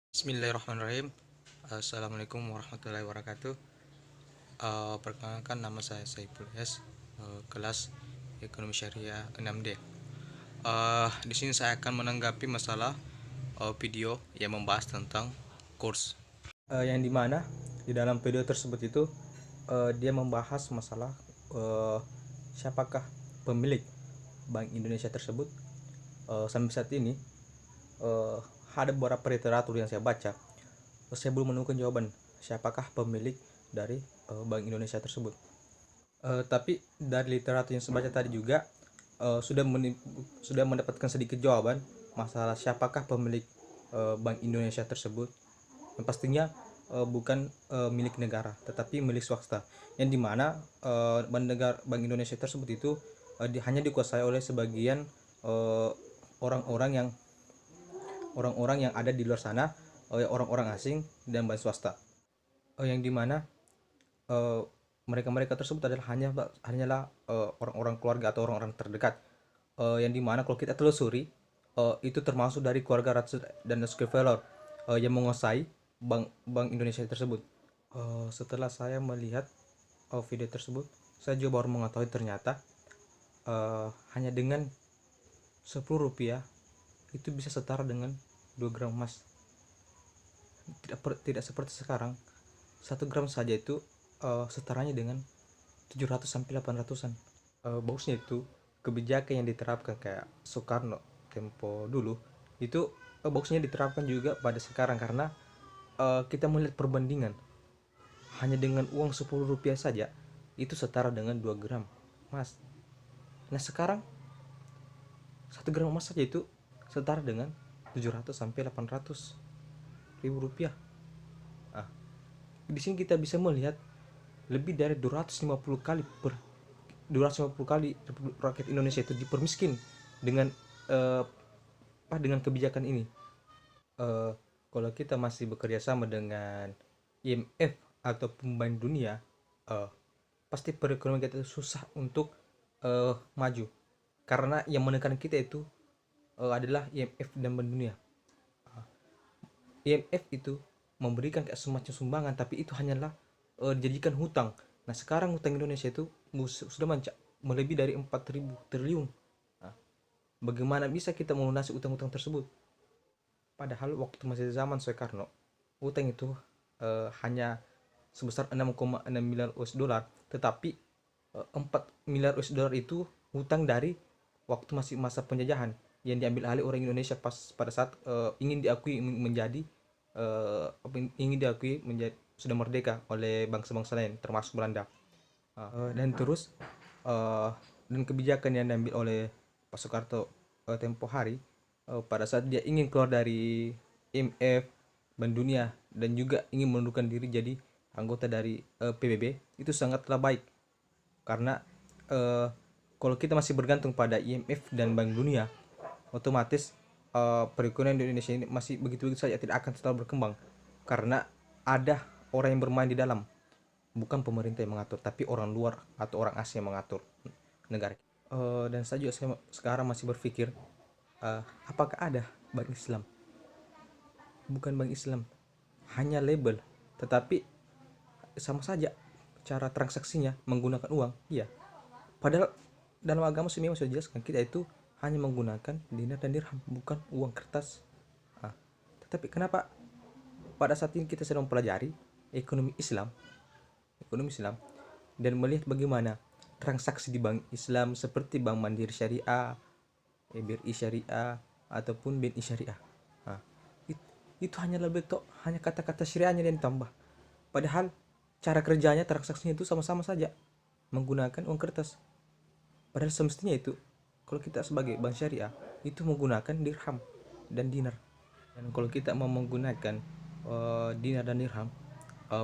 Bismillahirrahmanirrahim. Assalamualaikum warahmatullahi wabarakatuh. Perkenalkan, nama saya Saiful S. Kelas Ekonomi Syariah 6D. Di sini saya akan menanggapi masalah video yang membahas tentang kurs. Yang dimana di dalam video tersebut itu dia membahas masalah siapakah pemilik Bank Indonesia tersebut. Sampai saat ini ada beberapa literatur yang saya baca, saya belum menemukan jawaban siapakah pemilik dari Bank Indonesia tersebut. Tapi dari literatur yang saya baca tadi juga sudah mendapatkan sedikit jawaban masalah siapakah pemilik Bank Indonesia tersebut. Yang pastinya bukan milik negara, tetapi milik swasta. Yang dimana Bank Indonesia tersebut itu hanya dikuasai oleh sebagian orang-orang yang ada di luar sana, oleh orang-orang asing dan bank swasta, yang dimana mereka tersebut adalah hanyalah orang-orang keluarga atau orang-orang terdekat, yang dimana kalau kita telusuri itu termasuk dari keluarga Rothschild dan Rockefeller yang menguasai Bank Indonesia tersebut. Setelah saya melihat video tersebut, saya juga baru mengetahui ternyata hanya dengan 10 rupiah itu bisa setara dengan 2 gram emas. Tidak seperti sekarang 1 gram saja itu setaranya dengan 700 sampai 800-an. Bagusnya itu kebijakan yang diterapkan kayak Soekarno tempo dulu itu bagusnya diterapkan juga pada sekarang, karena kita melihat perbandingan hanya dengan uang 10 rupiah saja itu setara dengan 2 gram emas. Nah sekarang 1 gram emas saja itu setara dengan 700 sampai 800 ribu rupiah. Di sini kita bisa melihat lebih dari 250 kali rakyat Indonesia itu dipermiskin dengan kebijakan ini. Kalau kita masih bekerja sama dengan IMF atau Bank Dunia, pasti perekonomian kita susah untuk maju, karena yang menekan kita itu adalah IMF dan Bank Dunia. IMF itu memberikan kayak semacam sumbangan, tapi itu hanyalah dijadikan hutang. Nah sekarang hutang Indonesia itu sudah melebihi dari 4.000 triliun. Nah, bagaimana bisa kita melunasi utang-utang tersebut? Padahal waktu masih zaman Soekarno, hutang itu hanya sebesar 6,6 miliar US dollar, tetapi 4 miliar US dollar itu hutang dari waktu masih masa penjajahan yang diambil alih orang Indonesia pada saat ingin diakui menjadi sudah merdeka oleh bangsa-bangsa lain termasuk Belanda. Dan terus dan kebijakan yang diambil oleh Pak Soekarno tempo hari pada saat dia ingin keluar dari IMF, Bank Dunia, dan juga ingin mengundurkan diri jadi anggota dari PBB, itu sangatlah baik, karena kalau kita masih bergantung pada IMF dan Bank Dunia, otomatis perekonomian di Indonesia ini masih begitu-begitu saja, tidak akan selalu berkembang, karena ada orang yang bermain di dalam. Bukan pemerintah yang mengatur, tapi orang luar atau orang asing yang mengatur negara. Dan saya juga sekarang masih berpikir, apakah ada bank Islam? Bukan bank Islam, hanya label, tetapi sama saja cara transaksinya menggunakan uang. Iya, padahal dalam agama sudah jelaskan kita itu hanya menggunakan dinar dan dirham, bukan uang kertas. Tetapi kenapa pada saat ini kita sedang mempelajari ekonomi Islam dan melihat bagaimana transaksi di bank Islam seperti Bank Mandiri Syariah, BRI Syariah, ataupun BNI Syariah, itu hanya kata-kata syariahnya yang ditambah, padahal cara kerjanya, transaksinya itu sama-sama saja menggunakan uang kertas. Padahal semestinya itu kalau kita sebagai bank syariah itu menggunakan dirham dan dinar. Dan kalau kita mau menggunakan dinar dan dirham,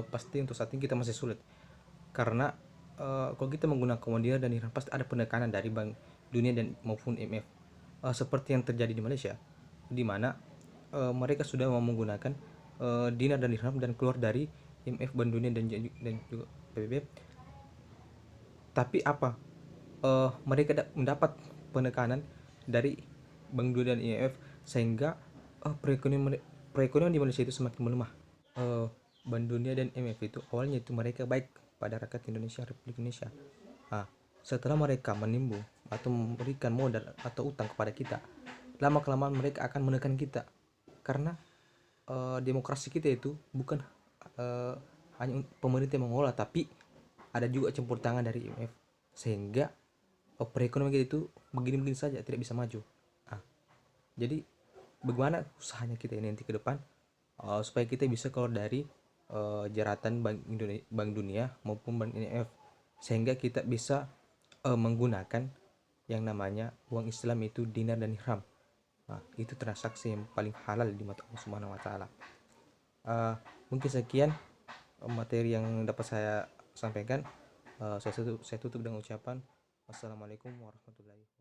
pasti untuk saat ini kita masih sulit, karena kalau kita menggunakan dinar dan dirham pasti ada penekanan dari Bank Dunia dan maupun IMF, seperti yang terjadi di Malaysia, di mana mereka sudah mau menggunakan dinar dan dirham dan keluar dari IMF, Bank Dunia, dan juga PBB. Tapi apa? Mereka mendapat penekanan dari Bank Dunia dan IMF, sehingga perekonomian perekonomian di Indonesia itu semakin melemah. Bank Dunia dan IMF itu awalnya itu mereka baik pada rakyat Indonesia, Republik Indonesia. Nah, setelah mereka menimbun atau memberikan modal atau utang kepada kita, lama kelamaan mereka akan menekan kita karena demokrasi kita itu bukan hanya pemerintah yang mengolah, tapi ada juga campur tangan dari IMF, sehingga perekonomian kita itu begini-begini saja, tidak bisa maju. Nah, jadi bagaimana usahanya kita ini nanti ke depan supaya kita bisa keluar dari jeratan Bank Dunia maupun Bank IMF, sehingga kita bisa menggunakan yang namanya uang Islam, itu dinar dan dirham. Nah, itu transaksi yang paling halal di mata Allah Subhanahu wa taala. Mungkin sekian materi yang dapat saya sampaikan. Saya tutup dengan ucapan wassalamualaikum warahmatullahi wabarakatuh.